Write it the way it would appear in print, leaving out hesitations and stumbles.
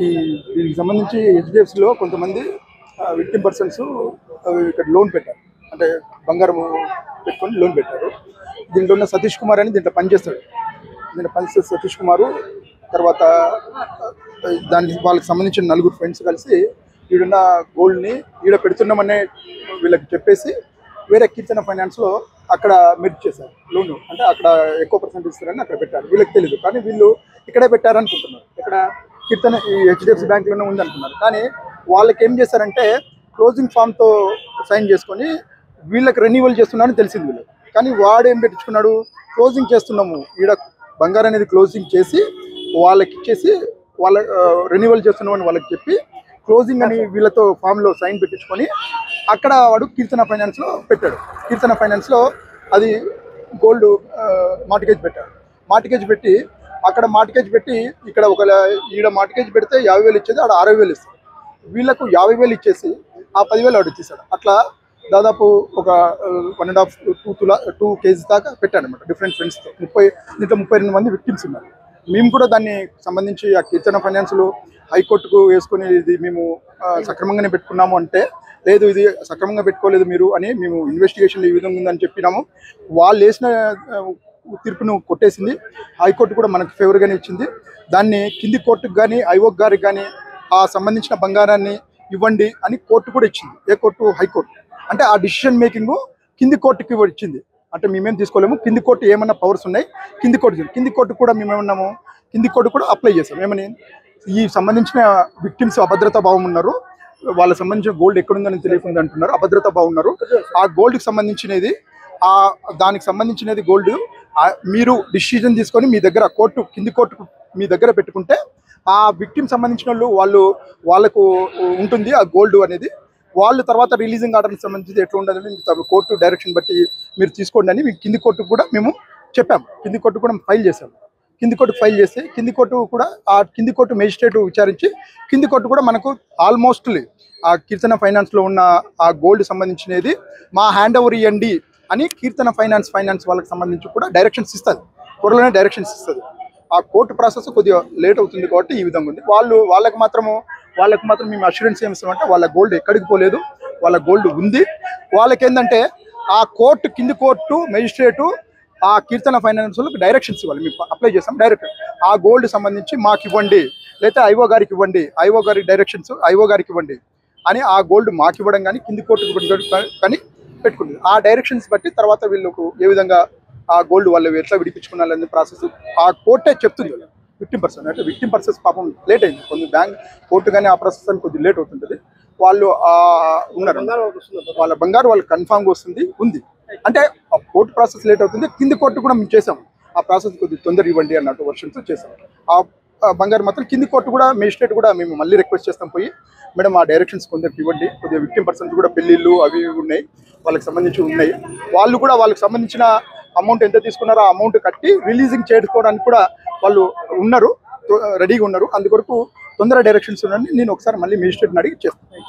ఈ దీనికి సంబంధించి హెచ్డిఎఫ్సిలో కొంతమంది విక్టిమ్ పర్సన్స్ ఇక్కడ లోన్ పెట్టారు, అంటే బంగారం పెట్టుకొని లోన్ పెట్టారు. దీంట్లో ఉన్న సతీష్ కుమార్ అని దీంట్లో పనిచేస్తాడు. దీంట్లో పనిచేసే సతీష్ కుమారు తర్వాత దానికి వాళ్ళకి సంబంధించిన నలుగురు ఫ్రెండ్స్ కలిసి ఈడున్న గోల్డ్ని ఈడ పెడుతున్నామనే వీళ్ళకి చెప్పేసి వేరే కీర్తన ఫైనాన్స్లో అక్కడ మెర్జ్ చేశారు లోన్. అంటే అక్కడ ఎక్కువ పర్సెంట్ ఇస్తారని అక్కడ పెట్టారు. వీళ్ళకి తెలియదు, కానీ వీళ్ళు ఇక్కడే పెట్టారనుకుంటున్నారు. ఇక్కడ కీర్తన ఈ హెచ్డిఎఫ్సి బ్యాంక్లోనే ఉంది అనుకున్నారు. కానీ వాళ్ళకి ఏం చేశారంటే క్లోజింగ్ ఫామ్తో సైన్ చేసుకొని వీళ్ళకి రెన్యువల్ చేస్తున్నారని తెలిసింది వీళ్ళు. కానీ వాడు ఏం పెట్టించుకున్నాడు, క్లోజింగ్ చేస్తున్నాము ఈడ బంగారం అనేది క్లోజింగ్ చేసి వాళ్ళకి ఇచ్చేసి వాళ్ళ రెన్యువల్ చేస్తున్నామని వాళ్ళకి చెప్పి క్లోజింగ్ అని వీళ్ళతో ఫామ్లో సైన్ పెట్టించుకొని అక్కడ వాడు కీర్తన ఫైనాన్స్లో పెట్టాడు. కీర్తన ఫైనాన్స్లో అది గోల్డ్ మార్టిగేజ్ పెట్టాడు. మార్టిగేజ్ పెట్టి అక్కడ మార్టిగేజ్ పెట్టి ఇక్కడ ఒక ఈడ మార్టిగేజ్ పెడితే 50,000 ఇచ్చేది, ఆడ 60,000 ఇస్తాడు. వీళ్ళకు 50,000 ఇచ్చేసి ఆ 10,000 ఆడు ఇచ్చేసాడు. అట్లా దాదాపు ఒక 1.5-2 kgs దాకా పెట్టాడు అనమాట డిఫరెంట్ ఫ్రెండ్స్తో. దీంట్లో 32 మంది విక్టిమ్స్ ఉన్నారు. మేము కూడా దాన్ని సంబంధించి ఆ కీర్తన ఫైనాన్స్లో హైకోర్టుకు వేసుకొని ఇది మేము సక్రమంగానే పెట్టుకున్నాము అంటే, లేదు ఇది సక్రమంగా పెట్టుకోలేదు మీరు అని మేము ఇన్వెస్టిగేషన్లో ఈ విధంగా ఉందని చెప్పినాము. వాళ్ళు వేసిన తీర్పును కొట్టేసింది. హైకోర్టు కూడా మనకు ఫేవర్గానే ఇచ్చింది. దాన్ని కింది కోర్టుకు కానీ ఐఓ గారికి కానీ ఆ సంబంధించిన బంగారాన్ని ఇవ్వండి అని కోర్టు కూడా ఇచ్చింది. ఏ కోర్టు? హైకోర్టు. అంటే ఆ డిసిషన్ మేకింగ్ కింది కోర్టుకి ఇచ్చింది. అంటే మేమేం తీసుకోలేము, కింది కోర్టు ఏమన్నా పవర్స్ ఉన్నాయి కింది కోర్టు కూడా మేమేమన్నాము, కింది కోర్టు కూడా అప్లై చేసాం. ఏమని, ఈ సంబంధించిన విక్టిమ్స్ అభద్రతా భావం ఉన్నారు, వాళ్ళకి సంబంధించిన గోల్డ్ ఎక్కడుందని తెలియకుండా అంటున్నారు, అభద్రతా భావం ఉన్నారు. ఆ గోల్డ్కి సంబంధించినది దానికి సంబంధించినది గోల్డ్ మీరు డిసిజన్ తీసుకొని మీ దగ్గర కింది కోర్టు మీ దగ్గర పెట్టుకుంటే ఆ విక్టిమ్ సంబంధించిన వాళ్ళకు ఉంటుంది ఆ గోల్డ్ అనేది. వాళ్ళు తర్వాత రిలీజింగ్ ఆర్డర్కి సంబంధించి ఎట్లా ఉండదని కోర్టు డైరెక్షన్ బట్టి మీరు తీసుకోండి అని కింది కోర్టుకు కూడా మేము చెప్పాము. కింది కోర్టు కూడా ఫైల్ చేశాము. కింది కోర్టు ఫైల్ చేస్తే కింది కోర్టు కూడా ఆ కింది కోర్టు మేజిస్ట్రేట్ విచారించి కింది కోర్టు కూడా మనకు ఆల్మోస్ట్లీ ఆ కీర్తన ఫైనాన్స్లో ఉన్న ఆ గోల్డ్ సంబంధించినది మా హ్యాండ్ ఓవర్ ఇవ్వండి అని కీర్తన ఫైనాన్స్ వాళ్ళకి సంబంధించి కూడా డైరెక్షన్స్ ఇస్తుంది. త్వరలోనే డైరెక్షన్స్ ఇస్తుంది. ఆ కోర్టు ప్రాసెస్ కొద్దిగా లేట్ అవుతుంది కాబట్టి ఈ విధంగా ఉంది. వాళ్ళకి మాత్రం మేము అష్యూరెన్స్ ఏమి ఇస్తామంటే వాళ్ళ గోల్డ్ ఎక్కడికి పోలేదు, వాళ్ళ గోల్డ్ ఉంది. వాళ్ళకి ఏంటంటే ఆ కోర్టు కింది కోర్టు మేజిస్ట్రేటు ఆ కీర్తన ఫైనాన్స్లకు డైరెక్షన్స్ ఇవ్వాలి. మేము అప్లై చేస్తాం డైరెక్ట్ ఆ గోల్డ్ సంబంధించి మాకు ఇవ్వండి, లేకపోతే ఐఓ గారికి ఇవ్వండి, ఐఓ గారి డైరెక్షన్స్ ఐఓ గారికి ఇవ్వండి అని ఆ గోల్డ్ మాకు ఇవ్వడం కానీ కింది కోర్టుకు కానీ పెట్టుకుంటుంది. ఆ డైరెక్షన్స్ బట్టి తర్వాత వీళ్ళకు ఏ విధంగా ఆ గోల్డ్ వాళ్ళు ఎట్లా విడిపించుకున్నారనే ప్రాసెస్ ఆ కోర్టే చెప్తుంది. విక్టిమ్ పర్సన్ అంటే విక్టిమ్ పర్సన్స్ పాపం లేట్ అయింది, కొంచెం బ్యాంక్ కోర్టు కానీ ఆ ప్రాసెస్ అని కొద్దిగా లేట్ అవుతుంటుంది. వాళ్ళు ఉన్నారు, వాళ్ళ బంగారు వాళ్ళకి కన్ఫామ్గా ఉంది. అంటే ఆ కోర్టు ప్రాసెస్ లేట్ అవుతుంది. కింది కోర్టు కూడా మేము చేసాము, ఆ ప్రాసెస్ కొద్దిగా తొందర ఇవ్వండి అన్నట్టు వర్షన్తో చేసాము. ఆ బంగారు మాత్రం కింది కోర్టు కూడా మేజిస్ట్రేట్ కూడా మేము మళ్ళీ రిక్వెస్ట్ చేస్తాం, పోయి మేడం ఆ డైరెక్షన్స్ కొందరికి ఇవ్వండి, కొద్దిగా విక్టిమ్ పర్సన్స్ కూడా పెళ్ళిళ్ళు అవి ఉన్నాయి, వాళ్ళకి సంబంధించి ఉన్నాయి. వాళ్ళు కూడా వాళ్ళకి సంబంధించిన అమౌంట్ ఎంత తీసుకున్నారో ఆ అమౌంట్ కట్టి రిలీజింగ్ చేసుకోవడానికి కూడా వాళ్ళు రెడీగా ఉన్నారు. అందుకొరకు తొందర డైరెక్షన్స్ ఉన్నాయని నేను ఒకసారి మళ్ళీ మేజిస్ట్రేట్ని అడిగి చేస్తాను.